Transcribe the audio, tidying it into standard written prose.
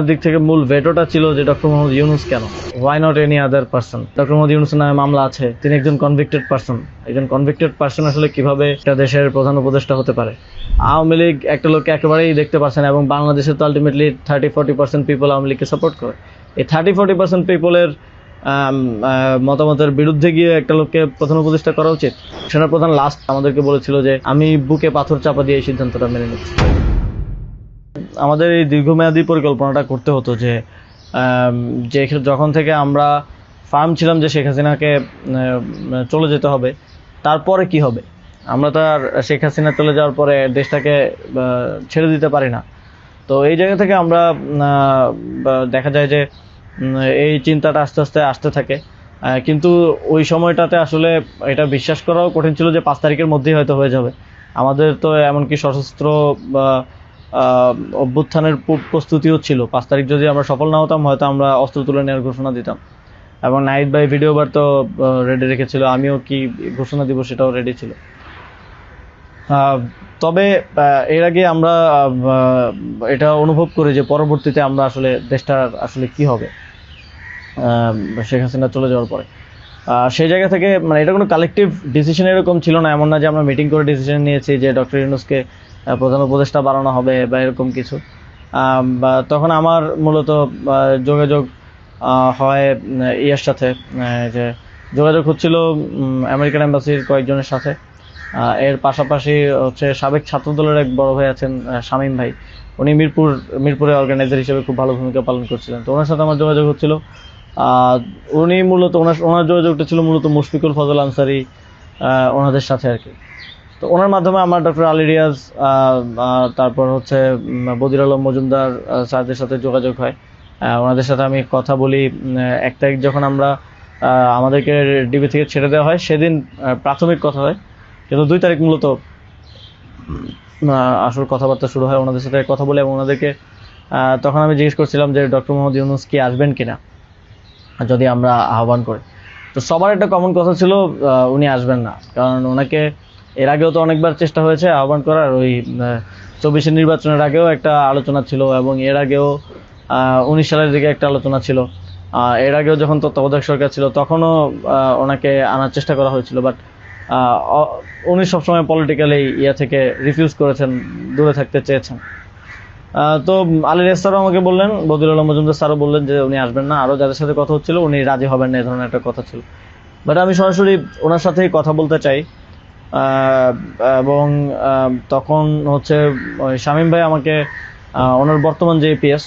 দিক থেকে মূল ভেটোটা ছিল যে ডক্টর মোহাম্মদ ইউনূস কেন, why not any other person. Doctor Mohammad ইউনূসের নামে মামলা আছে, তিনি একজন কনভিক্টেড পারসন। একজন কনভিক্টেড পারসন আসলে কিভাবে একটা দেশের প্রধান উপদেষ্টা হতে পারে? আওয়ামী লীগ একটা লোককে একেবারেই দেখতে পারছে না, এবং বাংলাদেশে তো আলটিমেটলি 30-40% পিপল আওয়ামী লীগকে সাপোর্ট করে। এই 30-40% পিপলের মতামতের বিরুদ্ধে গিয়ে একটা লোককে প্রধান উপদেষ্টা করা উচিত? সেনাপ্রধান লাস্ট আমাদেরকে বলেছিল যে আমি বুকে পাথর চাপা দিয়ে এই সিদ্ধান্তটা মেনে নিচ্ছি। আমাদের এই দীর্ঘমেয়াদী পরিকল্পনাটা করতে হতো যে যখন থেকে আমরা ফার্ম ছিলাম যে শেখ হাসিনাকে চলে যেতে হবে, তারপরে কি হবে? আমরা তো আর শেখ হাসিনা চলে যাওয়ার পরে দেশটাকে ছেড়ে দিতে পারি না। তো এই জায়গা থেকে আমরা দেখা যায় যে এই চিন্তাটা আস্তে আস্তে আসতে থাকে। কিন্তু ওই সময়টাতে আসলে এটা বিশ্বাস করাও কঠিন ছিল যে 5 তারিখের মধ্যেই হয়তো হয়ে যাবে। আমাদের তো এমনকি সশস্ত্র অভ্যুত্থানের প্রস্তুতিও ছিল। 5 তারিখ যদি আমরা সফল না হতাম, হয়তো আমরা অস্ত্র তুলে নেওয়ার ঘোষণা দিতাম। এবং নাহিদ ভাই ভিডিও বার তো রেডি রেখেছিল, আমিও কি ঘোষণা দিব সেটাও রেডি ছিল। তবে এর আগে আমরা এটা অনুভব করি যে পরবর্তীতে আমরা আসলে দেশটার আসলে কি হবে শেখ হাসিনা চলে যাওয়ার পরে। সেই জায়গা থেকে মানে এটা কোনো কালেকটিভ ডিসিশন এরকম ছিল না, এমন না যে আমরা মিটিং করে ডিসিশন নিয়েছি যে ডক্টর ইউনূসকে প্রধান উপদেষ্টা বানানো হবে বা এরকম কিছু। তখন আমার মূলত যোগাযোগ হয় ইয়ার সাথে, যে যোগাযোগ হচ্ছিল আমেরিকান এম্বাসির কয়েকজনের সাথে। এর পাশাপাশি হচ্ছে সাবেক ছাত্রদলের এক বড় ভাই আছেন শামীম ভাই, উনি মিরপুরে অর্গানাইজার হিসেবে খুব ভালো ভূমিকা পালন করছিলেন। তো ওনার সাথে আমার যোগাযোগ হচ্ছিল। উনি মূলত ওনার যোগাযোগটা ছিল মূলত মুশফিকুল ফজল আনসারি ওনাদের সাথে আর কি। তো ওনার মাধ্যমে আমার ডক্টর আলী রিয়াজ, তারপর হচ্ছে বদির আলম মজুমদার স্যারদের সাথে যোগাযোগ হয়। ওনাদের সাথে আমি কথা বলি। 1 তারিখ যখন আমরা আমাদেরকে ডিবি থেকে ছেড়ে দেওয়া হয়, সেদিন প্রাথমিক কথা হয়, কিন্তু 2 তারিখ মূলত আসল কথাবার্তা শুরু হয়। ওনাদের সাথে কথা বলে এবং ওনাদেরকে তখন আমি জিজ্ঞেস করছিলাম যে ডক্টর মোহাম্মদ ইউনূস কি আসবেন কিনা যদি আমরা আহ্বান করি। তো সবার একটা কমন কথা ছিল উনি আসবেন না, কারণ ওনাকে এর আগেও তো অনেকবার চেষ্টা হয়েছে আহ্বান করার। ওই 24-এর নির্বাচনের আগেও একটা আলোচনা ছিল, এবং এর আগেও 19 সালের দিকে একটা আলোচনা ছিল। এর আগেও যখন তত্ত্বাবধায়ক সরকার ছিল তখনও ওনাকে আনার চেষ্টা করা হয়েছিল, বাট উনি সবসময় পলিটিক্যালি থেকে রিফিউজ করেছেন, দূরে থাকতে চেয়েছেন। তো আলী রিয়াজ স্যারও আমাকে বললেন, বদিউল আলম মজুমদার স্যারও বললেন যে উনি আসবেন না। আরও যাদের সাথে কথা হচ্ছিল উনি রাজি হবেন না, এই ধরনের একটা কথা ছিল। বাট আমি সরাসরি ওনার সাথেই কথা বলতে চাই। এবং তখন হচ্ছে শামীম ভাই আমাকে ওনার বর্তমান যে এপিএস